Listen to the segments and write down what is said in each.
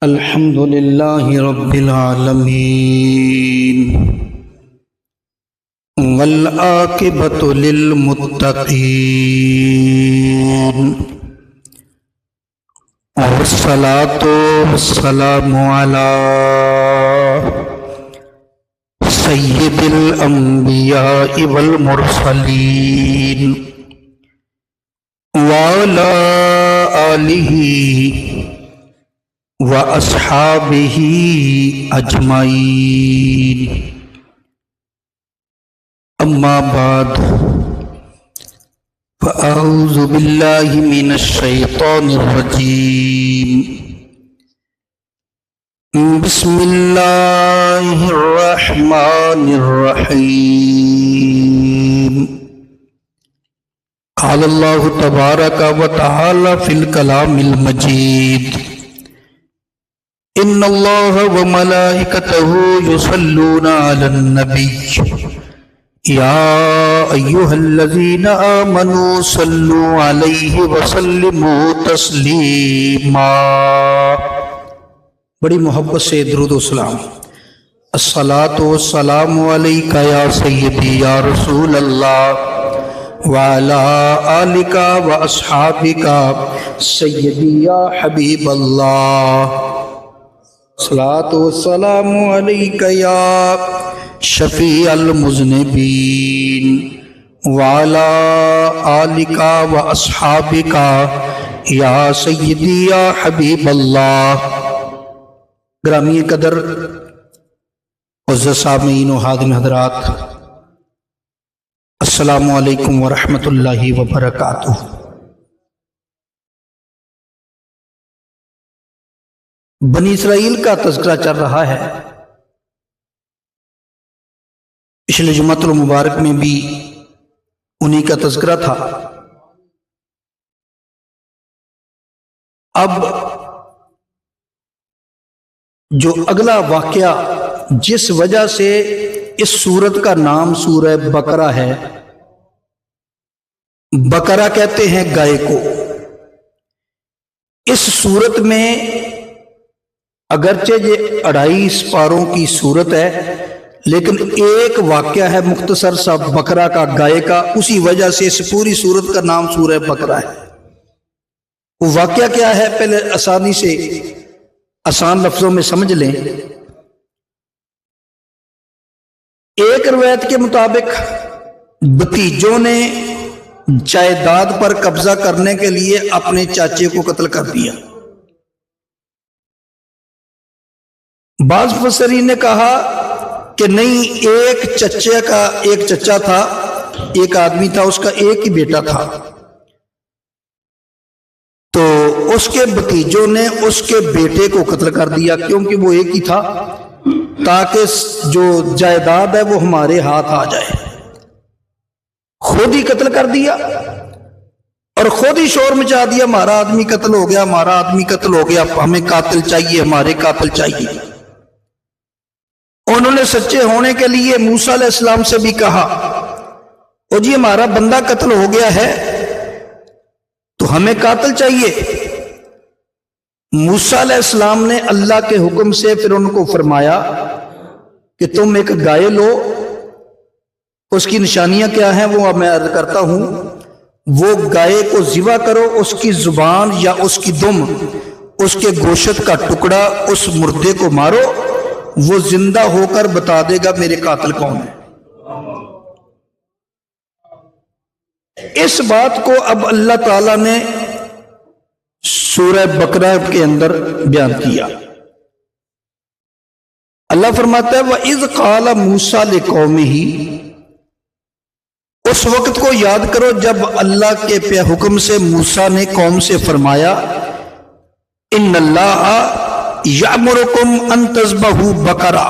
الحمد للہ رب العالمین والعاقبۃ للمتقین والصلاۃ والسلام علی سید الانبیاء والمرسلین وعلی آلہ وَأَصْحَابِهِ أَجْمَعِينَ أما بعد فأعوذ بالله من الشيطان الرجيم بسم الله الرحمن الرحيم قال الله تبارك وتعالى في الكلام المجيد ان اللہ وملائکتہ یصلون علی النبی یا ایہا الذین آمنوا صلوا علیہ وسلموا تسلیما۔ بڑی محبت سے درود و سلام۔ الصلاۃ والسلام علیک یا سیدی یا رسول اللہ وعلی آلک واصحابک سیدی یا حبیب اللہ۔ صلاۃ والسلام علیک یا شفیع المذنبین وعلی آلک واصحابک یا سیدی یا حبیب اللہ۔ گرامی قدر معزز سامعین و حاضرین حضرات، السلام علیکم ورحمۃ اللہ وبرکاتہ۔ بنی اسرائیل کا تذکرہ چل رہا ہے۔ پچھلے جمعۃ المبارک میں بھی انہی کا تذکرہ تھا۔ اب جو اگلا واقعہ جس وجہ سے اس سورت کا نام سورہ بقرہ ہے، بقرہ کہتے ہیں گائے کو۔ اس سورت میں اگرچہ یہ 28 پاروں کی صورت ہے، لیکن ایک واقعہ ہے مختصر سا بقرہ کا، گائے کا، اسی وجہ سے اس پوری صورت کا نام سورہ بقرہ ہے۔ وہ واقعہ کیا ہے پہلے آسانی سے آسان لفظوں میں سمجھ لیں۔ ایک روایت کے مطابق بھتیجوں نے جائیداد پر قبضہ کرنے کے لیے اپنے چاچے کو قتل کر دیا۔ بعض مفسرین نے کہا کہ نہیں، ایک چچا تھا، ایک آدمی تھا، اس کا ایک ہی بیٹا تھا، تو اس کے بھتیجوں نے اس کے بیٹے کو قتل کر دیا، کیونکہ وہ ایک ہی تھا، تاکہ جو جائیداد ہے وہ ہمارے ہاتھ آ جائے۔ خود ہی قتل کر دیا اور خود ہی شور مچا دیا، ہمارا آدمی قتل ہو گیا، ہمارا آدمی قتل ہو گیا، ہمیں قاتل چاہیے، ہمارے قاتل چاہیے۔ انہوں نے سچے ہونے کے لیے موسیٰ علیہ السلام سے بھی کہا، او جی ہمارا بندہ قتل ہو گیا ہے تو ہمیں قاتل چاہیے۔ موسیٰ علیہ السلام نے اللہ کے حکم سے پھر ان کو فرمایا کہ تم ایک گائے لو، اس کی نشانیاں کیا ہیں وہ میں عرض کرتا ہوں۔ وہ گائے کو ذبح کرو، اس کی زبان یا اس کی دم، اس کے گوشت کا ٹکڑا، اس مردے کو مارو، وہ زندہ ہو کر بتا دے گا میرے قاتل کون ہے۔ اس بات کو اب اللہ تعالیٰ نے سورہ بقرہ کے اندر بیان کیا۔ اللہ فرماتا ہے وَإِذْ قَالَ مُوسَىٰ لِقَوْمِهِ، اس وقت کو یاد کرو جب اللہ کے حکم سے موسیٰ نے قوم سے فرمایا، اِنَّ اللَّهَ یَأْمُرُکُمْ أَن تَذْبَحُوا بَقَرَةً،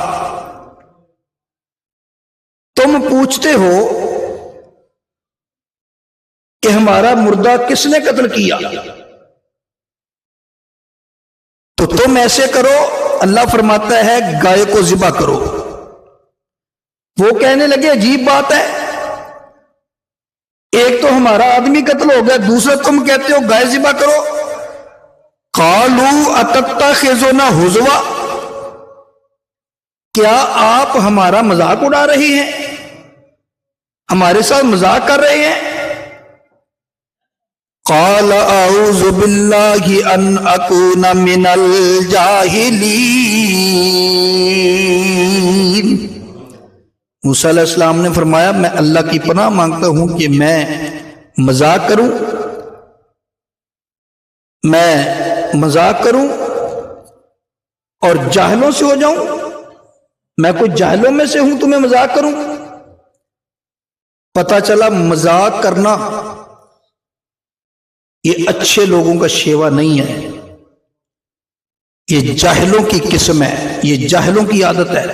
تم پوچھتے ہو کہ ہمارا مردہ کس نے قتل کیا، تو تم ایسے کرو، اللہ فرماتا ہے گائے کو ذبح کرو۔ وہ کہنے لگے عجیب بات ہے، ایک تو ہمارا آدمی قتل ہو گیا، دوسرا تم کہتے ہو گائے ذبح کرو۔ قالوا اتتخذنا ہزوا، کیا آپ ہمارا مذاق اڑا رہے ہیں، ہمارے ساتھ مذاق کر رہے ہیں؟ قال اعوذ باللہ ان اکون من الجاہلین، موسیٰ علیہ السلام نے فرمایا میں اللہ کی پناہ مانگتا ہوں کہ میں مذاق کروں، میں مذاق کروں اور جاہلوں سے ہو جاؤں، میں کوئی جاہلوں میں سے ہوں تمہیں مذاق کروں؟ پتہ چلا مذاق کرنا یہ اچھے لوگوں کا شیوا نہیں ہے، یہ جاہلوں کی قسم ہے، یہ جاہلوں کی عادت ہے۔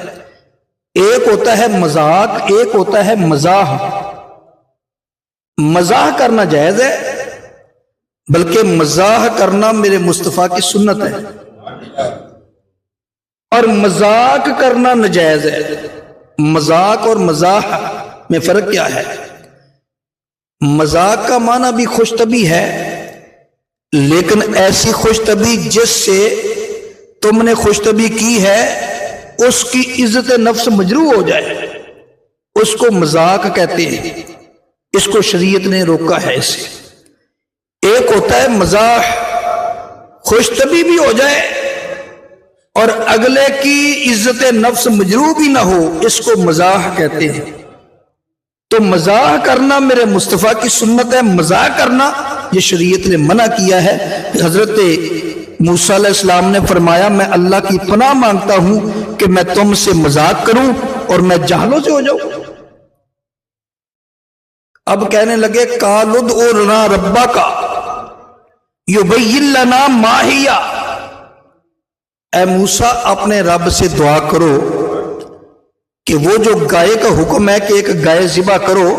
ایک ہوتا ہے مذاق، ایک ہوتا ہے مزاح۔ مزاح کرنا جائز ہے، بلکہ مزاح کرنا میرے مصطفیٰ کی سنت ہے، اور مذاق کرنا ناجائز ہے۔ مذاق اور مزاح میں فرق کیا ہے؟ مذاق کا معنی بھی خوش طبعی ہے، لیکن ایسی خوش طبعی جس سے تم نے خوش طبعی کی ہے اس کی عزت نفس مجروح ہو جائے، اس کو مذاق کہتے ہیں، اس کو شریعت نے روکا ہے اسے۔ ایک ہوتا ہے مزاح، خوش طبعی بھی ہو جائے اور اگلے کی عزت نفس مجروح بھی نہ ہو، اس کو مزاح کہتے ہیں۔ تو مزاح کرنا میرے مصطفیٰ کی سنت ہے، مزاح کرنا یہ شریعت نے منع کیا ہے۔ حضرت موسیٰ علیہ السلام نے فرمایا میں اللہ کی پناہ مانگتا ہوں کہ میں تم سے مذاق کروں اور میں جاہلوں سے ہو جاؤں۔ اب کہنے لگے قالوا ادع لنا ربک یبین لنا ما ہی، اے موسیٰ اپنے رب سے دعا کرو کہ وہ جو گائے کا حکم ہے کہ ایک گائے ذبح کرو،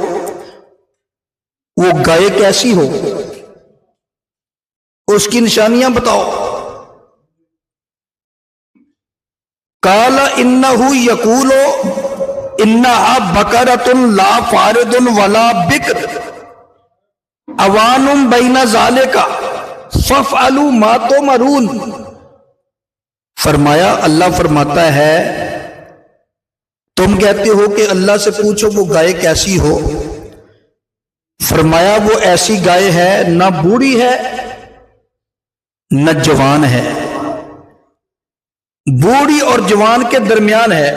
وہ گائے کیسی ہو، اس کی نشانیاں بتاؤ۔ قال انہ یقول انہا بقرۃ لا فارض ولا بکر اوان بین ذالک فافعلوا ما تؤمرون۔ فرمایا اللہ فرماتا ہے تم کہتے ہو کہ اللہ سے پوچھو وہ گائے کیسی ہو، فرمایا وہ ایسی گائے ہے نہ بوڑھی ہے نہ جوان ہے، بوڑھی اور جوان کے درمیان ہے،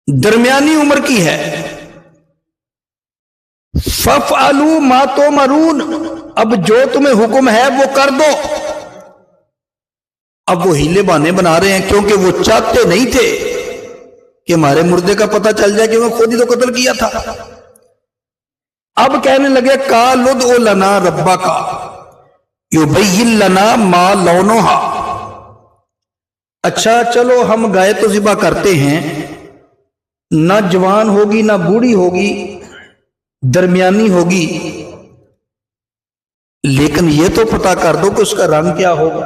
درمیانی عمر کی ہے۔ فَافْعَلُوا مَا تُؤْمَرُونَ، اب جو تمہیں حکم ہے وہ کر دو۔ اب وہ ہیلے بہانے بنا رہے ہیں کیونکہ وہ چاہتے نہیں تھے کہ ہمارے مردے کا پتہ چل جائے کہ وہ خود ہی تو قتل کیا تھا۔ اب کہنے لگے قالوا ادع لنا ربک یبین لنا ما لونہا، اچھا چلو ہم گائے تو ذبح کرتے ہیں، نہ جوان ہوگی نہ بوڑھی ہوگی، درمیانی ہوگی، لیکن یہ تو پتہ کر دو کہ اس کا رنگ کیا ہوگا۔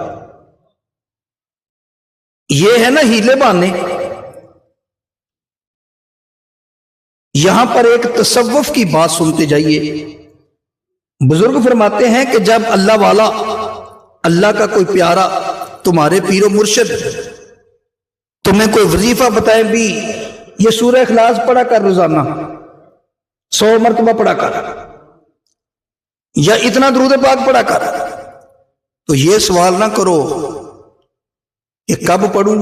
یہ ہے نا ہیلے بہانے۔ یہاں پر ایک تصوف کی بات سنتے جائیے۔ بزرگ فرماتے ہیں کہ جب اللہ والا، اللہ کا کوئی پیارا، تمہارے پیر و مرشد تمہیں کوئی وظیفہ بتائیں بھی یہ سورہ اخلاص پڑھا کر روزانہ 100 مرتبہ پڑھا کر، یا اتنا درود پاک پڑھا کر، تو یہ سوال نہ کرو کہ کب پڑھوں،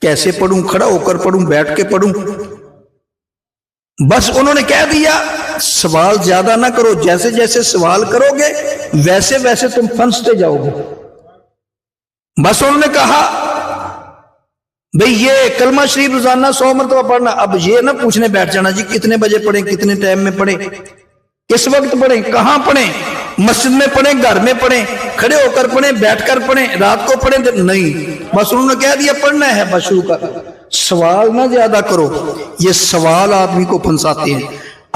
کیسے پڑھوں، کھڑا ہو کر پڑھوں، بیٹھ کے پڑھوں۔ بس انہوں نے کہہ دیا سوال زیادہ نہ کرو، جیسے جیسے سوال کرو گے ویسے ویسے تم پھنستے جاؤ گے۔ بس انہوں نے کہا بھئی یہ کلمہ شریف روزانہ 100 مرتبہ پڑھنا، اب یہ نہ پوچھنے بیٹھ جانا جی کتنے بجے پڑھیں، کتنے ٹائم میں پڑھیں، کس وقت پڑھیں، کہاں پڑھیں، مسجد میں پڑھیں، گھر میں پڑھیں، کھڑے ہو کر پڑھیں، بیٹھ کر پڑھیں، رات کو پڑھیں، نہیں، بس انہوں نے کہہ دیا پڑھنا ہے، بس شروع کر۔ سوال نہ زیادہ کرو، یہ سوال آدمی کو پھنساتے ہیں۔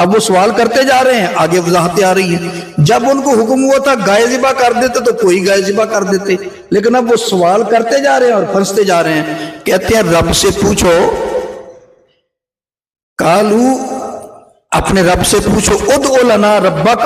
اب وہ سوال کرتے جا رہے ہیں، آگے وضاحتیں آ رہی ہیں۔ جب ان کو حکم ہوا تھا گائے ذبح کر دیتے تو کوئی گائے ذبح کر دیتے، لیکن اب وہ سوال کرتے جا رہے ہیں اور پھنستے جا رہے ہیں۔ کہتے ہیں رب سے پوچھو، قالو اپنے رب سے پوچھو، ادع لنا ربک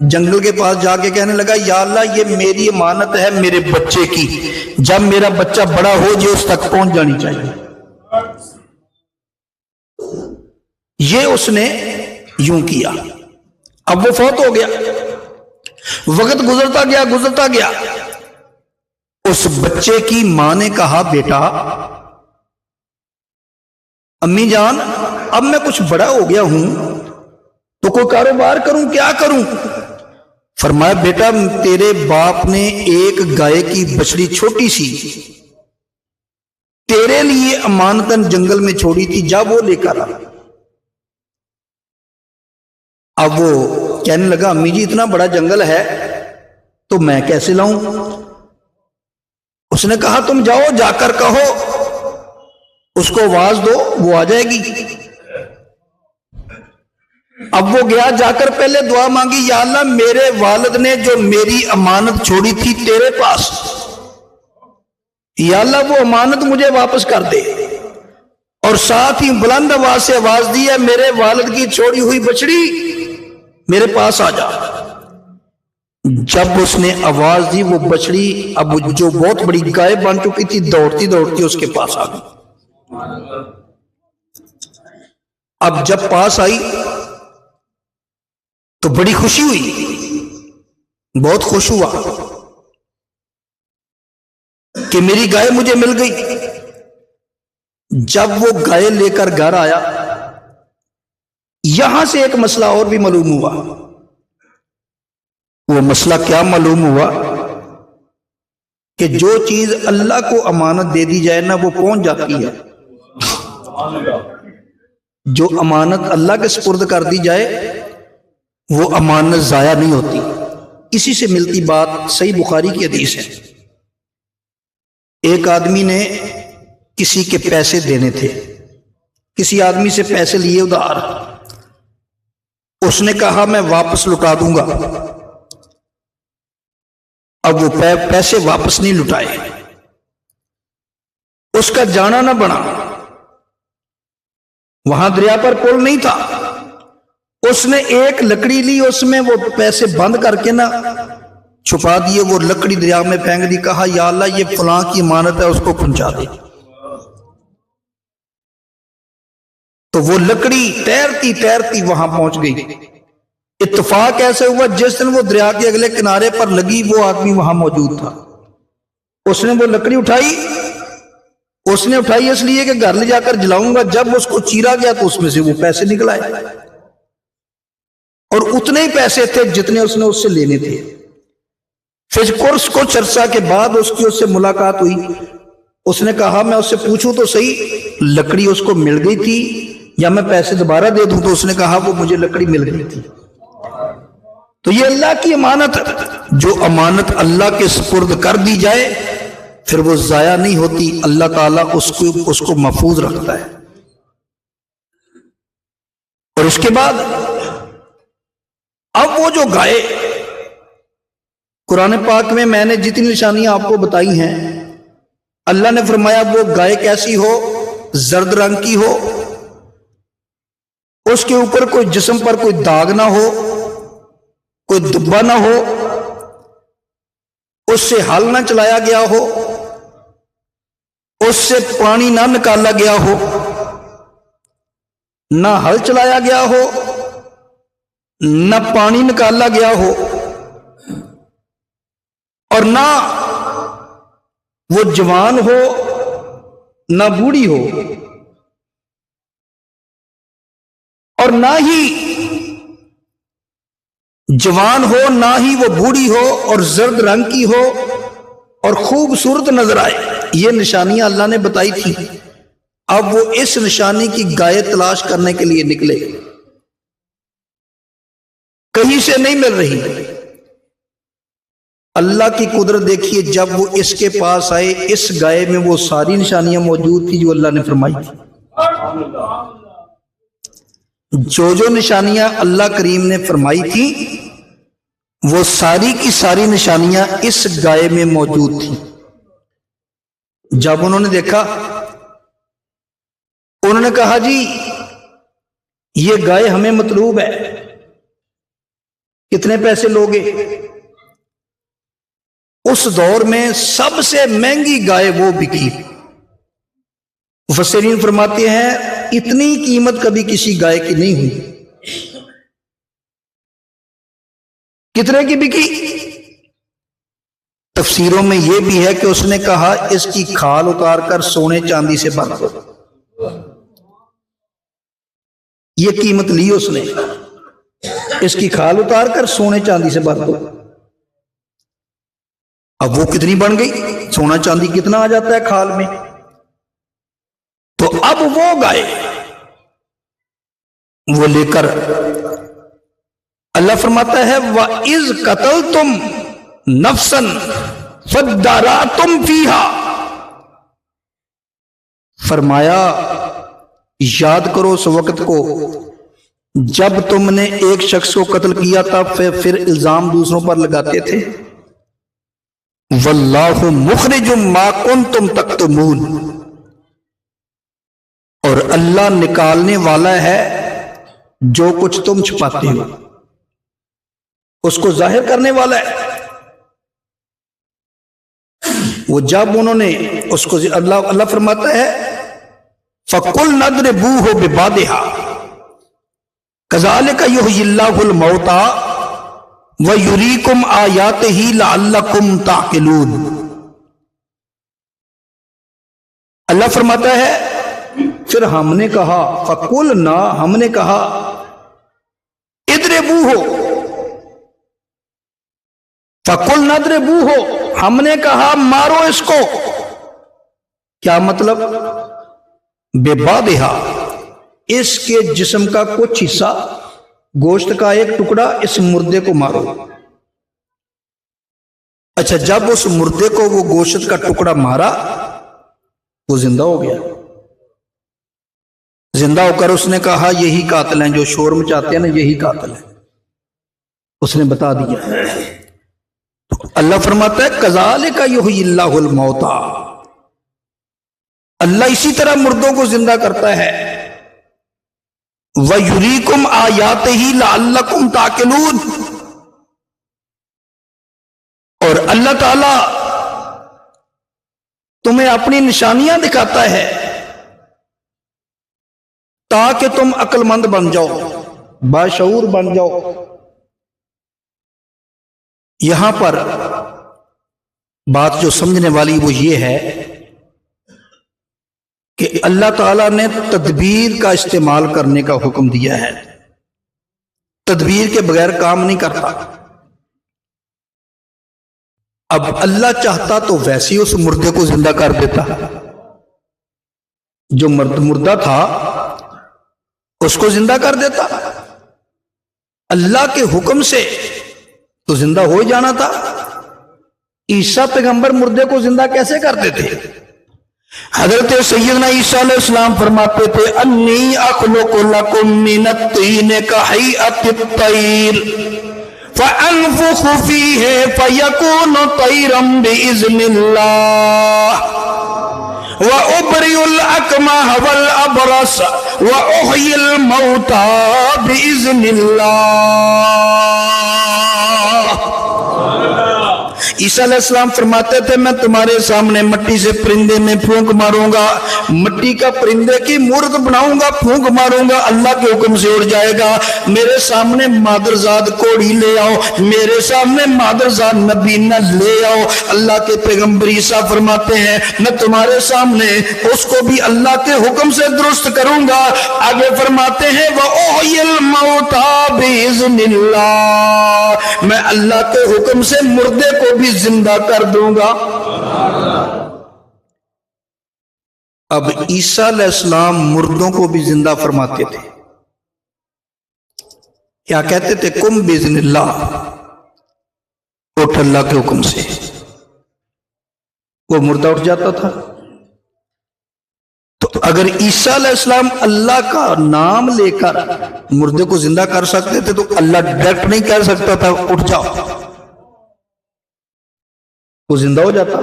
جنگل کے پاس جا کے کہنے لگا یا اللہ یہ میری امانت ہے میرے بچے کی، جب میرا بچہ بڑا ہو یہ اس تک پہنچ جانی چاہیے۔ یہ اس نے یوں کیا۔ اب وہ فوت ہو گیا، وقت گزرتا گیا۔ اس بچے کی ماں نے کہا بیٹا امی جان اب میں کچھ بڑا ہو گیا ہوں تو کوئی کاروبار کروں، کیا کروں؟ فرمایا بیٹا تیرے باپ نے ایک گائے کی بچڑی چھوٹی سی تیرے لیے امانتاً جنگل میں چھوڑی تھی، جا وہ لے کر آ۔ اب وہ کہنے لگا امی جی اتنا بڑا جنگل ہے تو میں کیسے لاؤں؟ اس نے کہا تم جاؤ، جا کر کہو، اس کو آواز دو، وہ آ جائے گی۔ اب وہ گیا، جا کر پہلے دعا مانگی یا اللہ میرے والد نے جو میری امانت چھوڑی تھی تیرے پاس، یا اللہ وہ امانت مجھے واپس کر دے، اور ساتھ ہی بلند آواز سے آواز دی ہے میرے والد کی چھوڑی ہوئی بچڑی میرے پاس آ جا۔ جب اس نے آواز دی وہ بچڑی اب جو بہت بڑی گائے بن چکی تھی دوڑتی دوڑتی اس کے پاس آ گئی۔ اب جب پاس آئی تو بڑی خوشی ہوئی، بہت خوش ہوا کہ میری گائے مجھے مل گئی۔ جب وہ گائے لے کر گھر آیا یہاں سے ایک مسئلہ اور بھی معلوم ہوا۔ وہ مسئلہ کیا معلوم ہوا کہ جو چیز اللہ کو امانت دے دی جائے نا وہ پہنچ جاتی ہے، جو امانت اللہ کے سپرد کر دی جائے وہ امانت ضائع نہیں ہوتی۔ اسی سے ملتی بات صحیح بخاری کی حدیث ہے، ایک آدمی نے کسی کے پیسے دینے تھے، کسی آدمی سے پیسے لیے ادھار، اس نے کہا میں واپس لوٹا دوں گا۔ اب وہ پیسے واپس نہیں لٹائے، اس کا جانا نہ بنا، وہاں دریا پر پل نہیں تھا، اس نے ایک لکڑی لی، اس میں وہ پیسے بند کر کے نا چھپا دیے، وہ لکڑی دریا میں پھینک دی، کہا یا اللہ یہ فلاں کی امانت ہے اس کو پہنچا دے۔ تو وہ لکڑی تیرتی تیرتی وہاں پہنچ گئی۔ اتفاق ایسے ہوا جس دن وہ دریا کے اگلے کنارے پر لگی وہ آدمی وہاں موجود تھا، اس نے وہ لکڑی اٹھائی، اس نے اٹھائی اس لیے کہ گھر لے جا کر جلاؤں گا، جب اس کو چیرا گیا تو اس میں سے وہ پیسے نکل آئے، اور اتنے ہی پیسے تھے جتنے اس نے اس سے لینے تھے۔ پھر کچھ عرصہ کے بعد اس سے ملاقات ہوئی، اس نے کہا میں اس سے پوچھوں تو صحیح لکڑی اس کو مل گئی تھی یا میں پیسے دوبارہ دے دوں؟ تو اس نے کہا وہ مجھے لکڑی مل گئی تھی۔ تو یہ اللہ کی امانت، جو امانت اللہ کے سپرد کر دی جائے پھر وہ ضائع نہیں ہوتی، اللہ تعالیٰ اس کو محفوظ رکھتا ہے۔ اور اس کے بعد اب وہ جو گائے، قرآن پاک میں نے جتنی نشانیاں آپ کو بتائی ہیں، اللہ نے فرمایا وہ گائے کیسی ہو؟ زرد رنگ کی ہو، اس کے اوپر کوئی جسم پر کوئی داغ نہ ہو، کوئی دبا نہ ہو، اس سے ہل نہ چلایا گیا ہو، اس سے پانی نہ نکالا گیا ہو، نہ ہل چلایا گیا ہو، نہ پانی نکالا گیا ہو، اور نہ وہ جوان ہو نہ بوڑھی ہو، اور نہ ہی جوان ہو نہ ہی وہ بوڑھی ہو، اور زرد رنگ کی ہو اور خوبصورت نظر آئے۔ یہ نشانیاں اللہ نے بتائی تھی۔ اب وہ اس نشانی کی گائے تلاش کرنے کے لیے نکلے، کہیں سے نہیں مل رہی۔ اللہ کی قدرت دیکھیے، جب وہ اس کے پاس آئے اس گائے میں وہ ساری نشانیاں موجود تھی جو اللہ نے فرمائی تھی۔ جو نشانیاں اللہ کریم نے فرمائی تھی وہ ساری کی ساری نشانیاں اس گائے میں موجود تھیں۔ جب انہوں نے دیکھا، انہوں نے کہا جی یہ گائے ہمیں مطلوب ہے کتنے پیسے لوگے؟ اس دور میں سب سے مہنگی گائے وہ بکی. مفسرین فرماتے ہیں اتنی قیمت کبھی کسی گائے کی نہیں ہوئی. کتنے کی بکی؟ تفسیروں میں یہ بھی ہے کہ اس نے کہا اس کی کھال اتار کر سونے چاندی سے بھر دو. یہ قیمت لی اس نے، اس کی کھال اتار کر سونے چاندی سے بھر دو. اب وہ کتنی بن گئی؟ سونا چاندی کتنا آ جاتا ہے کھال میں؟ تو اب وہ گائے وہ لے کر اللہ فرماتا ہے وَإِذْ قَتَلْتُمْ نَفْسًا فَادَّارَأْتُمْ فِيهَا. فرمایا یاد کرو اس وقت کو جب تم نے ایک شخص کو قتل کیا تھا پھر الزام دوسروں پر لگاتے تھے. وَاللَّهُ مُخْرِجٌ مَا كُنْتُمْ تَكْتُمُونَ. اور اللہ نکالنے والا ہے جو کچھ تم چھپاتے ہو، اس کو ظاہر کرنے والا ہے. وہ جب انہوں نے اس کو اللہ فرماتا ہے فَقُلْ نَضْرِبُوهُ بِبَعْضِهَا كَذَلِكَ يُحْيِي اللَّهُ الْمَوْتَى وَيُرِيكُمْ آيَاتِهِ لَعَلَّكُمْ تَعْقِلُونَ. اللہ فرماتا ہے پھر ہم نے کہا فَقُلْنَا، ہم نے کہا اضربوه، فَقُلْنَا اضربوه، ہم نے کہا مارو اس کو. کیا مطلب؟ بِبَعْضِهَا، اس کے جسم کا کچھ حصہ، گوشت کا ایک ٹکڑا اس مردے کو مارو. اچھا جب اس مردے کو وہ گوشت کا ٹکڑا مارا وہ زندہ ہو گیا. زندہ ہو کر اس نے کہا یہی قاتل ہیں جو شور مچاتے ہیں نا، یہی قاتل ہیں. اس نے بتا دیا. اللہ فرماتا ہے کذالک یحیی اللہ الموتى، اللہ اسی طرح مردوں کو زندہ کرتا ہے. وَيُرِيكُمْ آيَاتِهِ لَعَلَّكُمْ تَعْقِلُونَ، اور اللہ تعالی تمہیں اپنی نشانیاں دکھاتا ہے تاکہ تم عقل مند بن جاؤ، باشعور بن جاؤ. یہاں پر بات جو سمجھنے والی وہ یہ ہے کہ اللہ تعالیٰ نے تدبیر کا استعمال کرنے کا حکم دیا ہے. تدبیر کے بغیر کام نہیں کرتا. اب اللہ چاہتا تو ویسے ہی اس مردے کو زندہ کر دیتا. جو مردہ تھا اس کو زندہ کر دیتا. اللہ کے حکم سے تو زندہ ہو ہی جانا تھا. عیسیٰ پیغمبر مردے کو زندہ کیسے کرتے تھے؟ حضرت سیدنا عیسیٰ علیہ السلام فرماتے تھے انی اخلق لکم من الطین کہیئت الطیر فانفخ فیہ فیکون طیرا باذن اللہ وَأُبْرِئُ الْأَكْمَحَ وَالْأَبْرَصَ وَأُحْيِي الْمَوْتَى بِإِذْنِ اللَّهِ. عیسیٰ علیہ السلام فرماتے تھے میں تمہارے سامنے مٹی سے پرندے میں پھونک ماروں گا، مٹی کا پرندے کی مورت بناؤں گا، پھونک ماروں گا، اللہ کے حکم سے اڑ جائے گا. میرے سامنے مادرزاد کوڑی لے آؤ، میرے سامنے مادرزاد نبینہ لے آؤ. اللہ کے پیغمبر عیسیٰ فرماتے ہیں میں تمہارے سامنے اس کو بھی اللہ کے حکم سے درست کروں گا. آگے فرماتے ہیں وَأُحْيِي الْمَوْتَى بِإِذْنِ اللَّهِ، میں اللہ کے حکم سے مردے کو بھی زندہ کر دوں گا. اب عیسیٰ علیہ السلام مردوں کو بھی زندہ فرماتے تھے. کیا کہتے تھے کم باذن اللہ، اٹھ اللہ کے حکم سے. وہ مردہ اٹھ جاتا تھا. تو اگر عیسیٰ علیہ السلام اللہ کا نام لے کر مردے کو زندہ کر سکتے تھے تو اللہ ڈائریکٹ نہیں کہہ سکتا تھا اٹھ جاؤ، وہ زندہ ہو جاتا.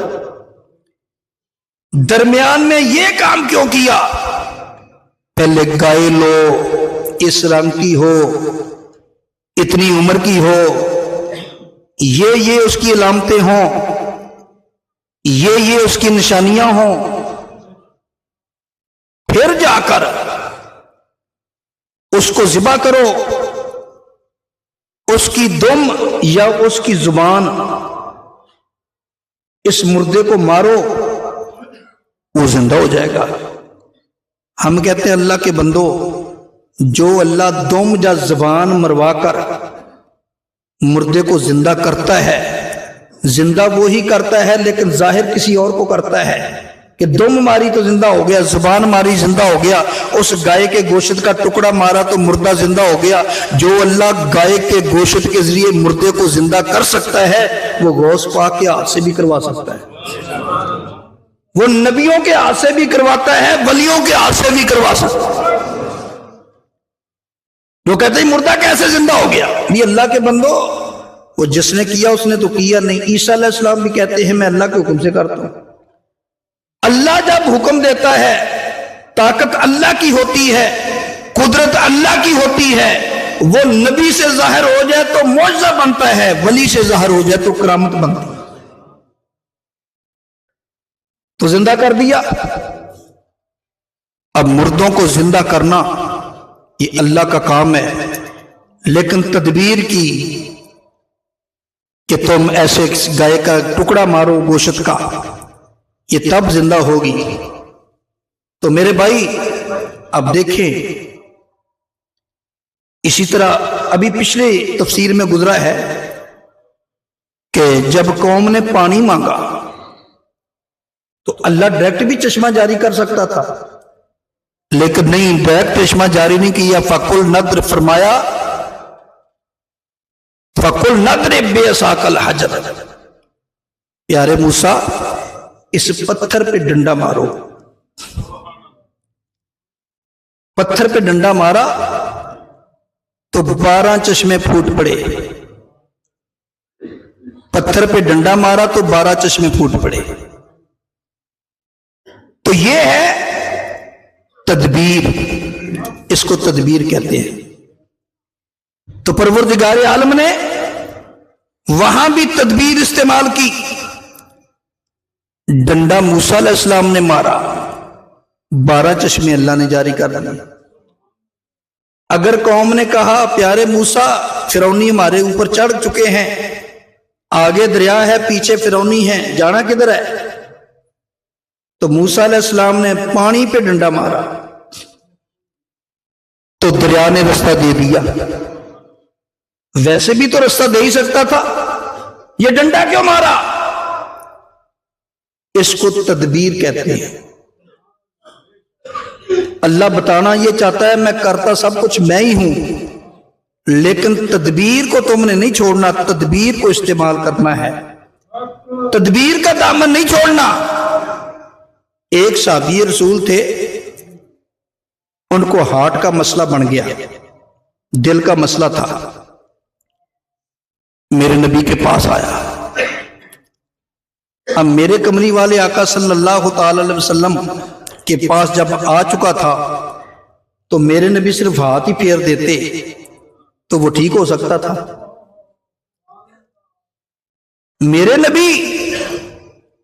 درمیان میں یہ کام کیوں کیا؟ پہلے گائے لو، اس رنگ کی ہو، اتنی عمر کی ہو، یہ اس کی علامتیں ہوں، یہ اس کی نشانیاں ہوں، پھر جا کر اس کو ذبح کرو، اس کی دم یا اس کی زبان، اس مردے کو مارو، وہ زندہ ہو جائے گا۔ ہم کہتے ہیں اللہ کے بندو، جو اللہ دم یا زبان مروا کر مردے کو زندہ کرتا ہے، زندہ وہی کرتا ہے لیکن ظاہر کسی اور کو کرتا ہے کہ دم ماری تو زندہ ہو گیا، زبان ماری زندہ ہو گیا، اس گائے کے گوشت کا ٹکڑا مارا تو مردہ زندہ ہو گیا۔ جو اللہ گائے کے گوشت کے ذریعے مردے کو زندہ کر سکتا ہے، وہ غوث پاک کے ہاتھ سے بھی کروا سکتا ہے، وہ نبیوں کے ہاتھ سے بھی کرواتا ہے، ولیوں کے ہاتھ سے بھی کروا سکتا ہے۔ جو کہتے ہیں مردہ کیسے زندہ ہو گیا؟ یہ اللہ کے بندو، وہ جس نے کیا اس نے تو کیا نہیں۔ عیسیٰ علیہ السلام بھی کہتے ہیں میں اللہ کے حکم سے کرتا ہوں۔ اللہ جب حکم دیتا ہے، طاقت اللہ کی ہوتی ہے، قدرت اللہ کی ہوتی ہے، وہ نبی سے ظاہر ہو جائے تو معجزہ بنتا ہے، ولی سے ظاہر ہو جائے تو کرامت بنتی ہے۔ تو زندہ کر دیا۔ اب مردوں کو زندہ کرنا یہ اللہ کا کام ہے، لیکن تدبیر کی کہ تم ایسے گائے کا ٹکڑا مارو گوشت کا، یہ تب زندہ ہوگی۔ تو میرے بھائی اب دیکھیں، اسی طرح ابھی پچھلے تفسیر میں گزرا ہے کہ جب قوم نے پانی مانگا تو اللہ ڈائریکٹ بھی چشمہ جاری کر سکتا تھا، لیکن نہیں، ڈائریکٹ چشمہ جاری نہیں کیا۔ فَقُلْ نَضْرِبْ، فرمایا فَقُلْ نَضْرِبْ بِعَصَاكَ الْحَجَرَ، پیارے موسیٰ اس پتھر پہ ڈنڈا مارو۔ پتھر پہ ڈنڈا مارا تو 12 چشمے پھوٹ پڑے، پتھر پہ ڈنڈا مارا تو 12 چشمے پھوٹ پڑے۔ تو یہ ہے تدبیر، اس کو تدبیر کہتے ہیں۔ تو پروردگار عالم نے وہاں بھی تدبیر استعمال کی۔ ڈنڈا موسیٰ علیہ السلام نے مارا، 12 چشمے اللہ نے جاری کر دیے۔ اگر قوم نے کہا پیارے موسیٰ فرعونی ہمارے اوپر چڑھ چکے ہیں، آگے دریا ہے پیچھے فرعونی ہیں، جانا کدھر ہے؟ تو موسیٰ علیہ السلام نے پانی پہ ڈنڈا مارا تو دریا نے رستہ دے دیا۔ ویسے بھی تو رستہ دے ہی سکتا تھا، یہ ڈنڈا کیوں مارا؟ اس کو تدبیر کہتے ہیں۔ اللہ بتانا یہ چاہتا ہے میں کرتا سب کچھ میں ہی ہوں، لیکن تدبیر کو تم نے نہیں چھوڑنا، تدبیر کو استعمال کرنا ہے، تدبیر کا دامن نہیں چھوڑنا۔ ایک صحابی رسول تھے، ان کو ہارٹ کا مسئلہ بن گیا، دل کا مسئلہ تھا، میرے نبی کے پاس آیا۔ اب میرے کملی والے آقا صلی اللہ تعالی علیہ وسلم کے پاس جب آ چکا تھا تو میرے نبی صرف ہاتھ ہی پھیر دیتے تو وہ ٹھیک ہو سکتا تھا۔ میرے نبی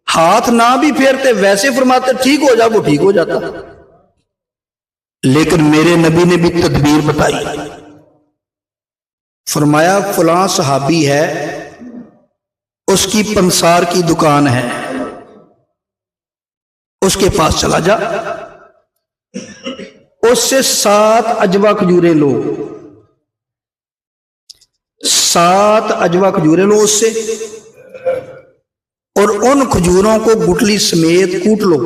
ہاتھ نہ بھی پھیرتے، ویسے فرماتے ٹھیک ہو جا، وہ ٹھیک ہو جاتا۔ لیکن میرے نبی نے بھی تدبیر بتائی، فرمایا فلاں صحابی ہے، اس کی پنسار کی دکان ہے، اس کے پاس چلا جا، اس سے 7 عجوہ کھجوریں لو، 7 عجوہ کھجوریں لو اس سے، اور ان کھجوروں کو گٹلی سمیت کوٹ لو،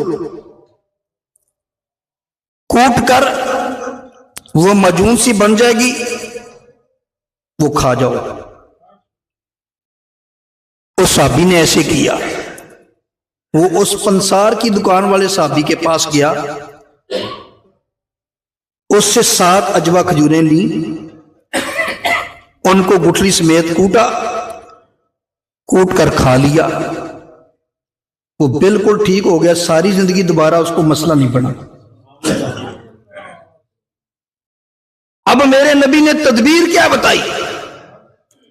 کوٹ کر وہ مجون سی بن جائے گی، وہ کھا جاؤ۔ اس صحابی نے ایسے کیا، وہ اس پنسار کی دکان والے صحابی کے پاس گیا، اس سے 7 عجوہ کھجوریں لی، ان کو گٹھلی سمیت کوٹا، کوٹ کر کھا لیا، وہ بالکل ٹھیک ہو گیا، ساری زندگی دوبارہ اس کو مسئلہ نہیں بنا۔ اب میرے نبی نے تدبیر کیا بتائی؟